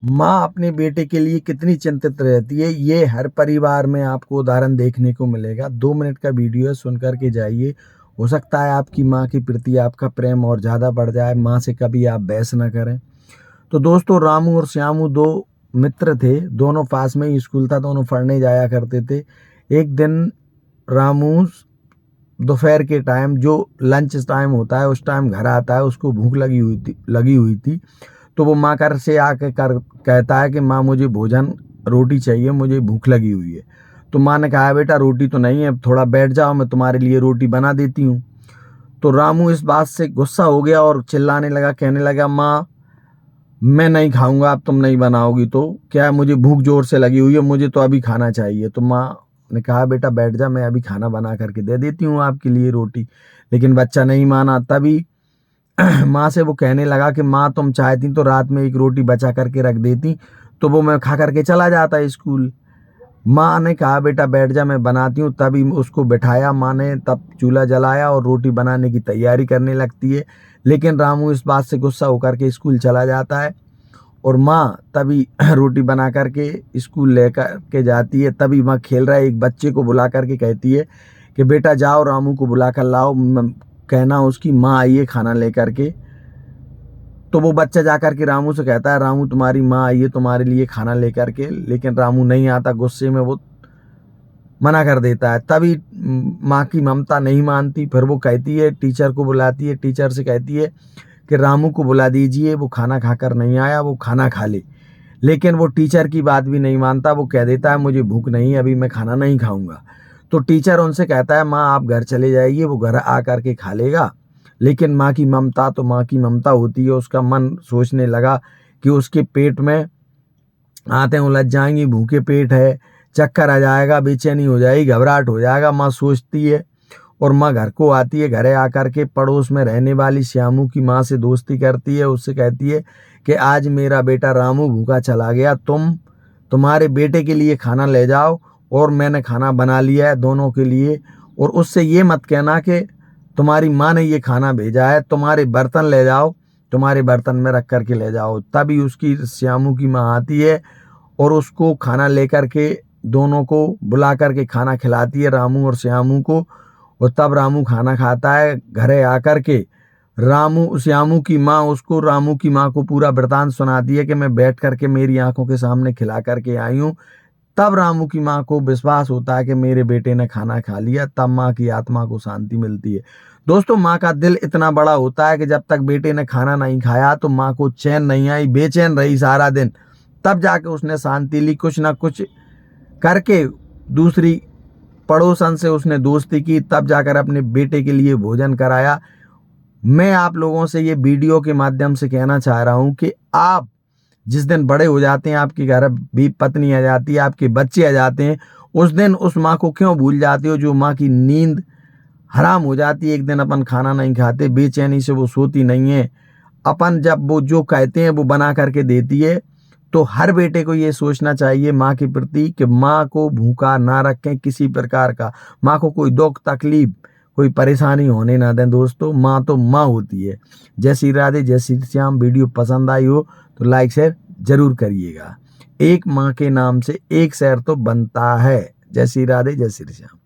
माँ अपने बेटे के लिए कितनी चिंतित रहती है, ये हर परिवार में आपको उदाहरण देखने को मिलेगा। 2 मिनट का वीडियो है, सुन कर के जाइए। हो सकता है आपकी माँ के प्रति आपका प्रेम और ज़्यादा बढ़ जाए। माँ से कभी आप बहस ना करें। तो दोस्तों, रामू और श्यामू 2 मित्र थे। दोनों पास में ही स्कूल था, दोनों पढ़ने जाया करते थे। एक दिन रामू दोपहर के टाइम, जो लंच टाइम होता है, उस टाइम घर आता है। उसको भूख लगी हुई थी। तो वो माँ कर से आके कहता है कि माँ, मुझे भोजन, रोटी चाहिए, मुझे भूख लगी हुई है। तो माँ ने कहा, बेटा रोटी तो नहीं है, थोड़ा बैठ जाओ, मैं तुम्हारे लिए रोटी बना देती हूँ। तो रामू इस बात से गुस्सा हो गया और चिल्लाने लगा, कहने लगा, माँ मैं नहीं खाऊंगा, अब तुम नहीं बनाओगी तो क्या है, मुझे भूख जोर से लगी हुई है, मुझे तो अभी खाना चाहिए। तो माँ ने कहा, बेटा बैठ जा, मैं अभी खाना बना करके दे देती हूँ आपके लिए रोटी। लेकिन बच्चा नहीं माना। तभी माँ से वो कहने लगा कि माँ, तुम चाहती तो रात में एक रोटी बचा करके रख देती, तो वो मैं खा करके चला जाता स्कूल। माँ ने कहा, बेटा बैठ जा, मैं बनाती हूँ। तभी उसको बिठाया माँ ने, तब चूल्हा जलाया और रोटी बनाने की तैयारी करने लगती है। लेकिन रामू इस बात से गुस्सा होकर के स्कूल चला जाता है और माँ तभी रोटी बना करके स्कूल लेकर के जाती है। तभी वहाँ खेल रहा है एक बच्चे को बुला करके कहती है कि बेटा जाओ, रामू को बुला कर लाओ, कहना उसकी माँ आई है खाना लेकर के। तो वो बच्चा जाकर के रामू से कहता है, रामू तुम्हारी माँ आई है तुम्हारे लिए खाना लेकर के। लेकिन रामू नहीं आता, गुस्से में वो मना कर देता है। तभी माँ की ममता नहीं मानती, फिर वो कहती है, टीचर को बुलाती है, टीचर से कहती है कि रामू को बुला दीजिए, वो खाना खाकर नहीं आया, वो खाना खा ले। लेकिन वो टीचर की बात भी नहीं मानता, वो कह देता है, मुझे भूख नहीं है, अभी मैं खाना नहीं खाऊंगा। तो टीचर उनसे कहता है, माँ आप घर चले जाइए, वो घर आ करके खा लेगा। लेकिन माँ की ममता तो माँ की ममता होती है। उसका मन सोचने लगा कि उसके पेट में आंतें उलझ जाएंगी, भूखे पेट है, चक्कर आ जाएगा, बेचैनी हो जाएगी, घबराहट हो जाएगा, माँ सोचती है। और माँ घर को आती है। घरे आकर के पड़ोस में रहने वाली श्यामू की माँ से दोस्ती करती है। उससे कहती है कि आज मेरा बेटा रामू भूखा चला गया, तुम्हारे बेटे के लिए खाना ले जाओ, और मैंने खाना बना लिया है दोनों के लिए। और उससे ये मत कहना कि तुम्हारी माँ ने ये खाना भेजा है, तुम्हारे बर्तन ले जाओ, तुम्हारे बर्तन में रख करके ले जाओ। तभी उसकी श्यामू की माँ आती है और उसको खाना लेकर के, दोनों को बुला करके खाना खिलाती है, रामू और श्यामू को। और तब रामू खाना खाता है। घरे आकर के श्यामू की माँ उसको, रामू की माँ को पूरा वृतांत सुनाती है कि मैं बैठ करके मेरी आंखों के सामने खिला करके आई हूँ। तब रामू की माँ को विश्वास होता है कि मेरे बेटे ने खाना खा लिया। तब माँ की आत्मा को शांति मिलती है। दोस्तों, माँ का दिल इतना बड़ा होता है कि जब तक बेटे ने खाना नहीं खाया तो माँ को चैन नहीं आई, बेचैन रही सारा दिन। तब जाके उसने शांति ली, कुछ ना कुछ करके दूसरी पड़ोसन से उसने दोस्ती की, तब जाकर अपने बेटे के लिए भोजन कराया। मैं आप लोगों से ये वीडियो के माध्यम से कहना चाह रहा हूँ कि आप जिस दिन बड़े हो जाते हैं, आपके घर भी पत्नी आ जाती है, आपके बच्चे आ जाते हैं, उस दिन उस माँ को क्यों भूल जाते हो जो माँ की नींद हराम हो जाती है। एक दिन अपन खाना नहीं खाते, बेचैनी से वो सोती नहीं है। अपन जब वो जो कहते हैं वो बना करके देती है। तो हर बेटे को ये सोचना चाहिए माँ के प्रति कि माँ को भूखा ना रखें किसी प्रकार का, माँ को कोई दुख तकलीफ, कोई परेशानी होने ना दें। दोस्तों, माँ तो माँ होती है। जय श्री राधे, जय श्री श्याम। वीडियो पसंद आई हो तो लाइक शेयर जरूर करिएगा। एक माँ के नाम से एक शहर तो बनता है। जय श्री राधे, जय श्री श्याम।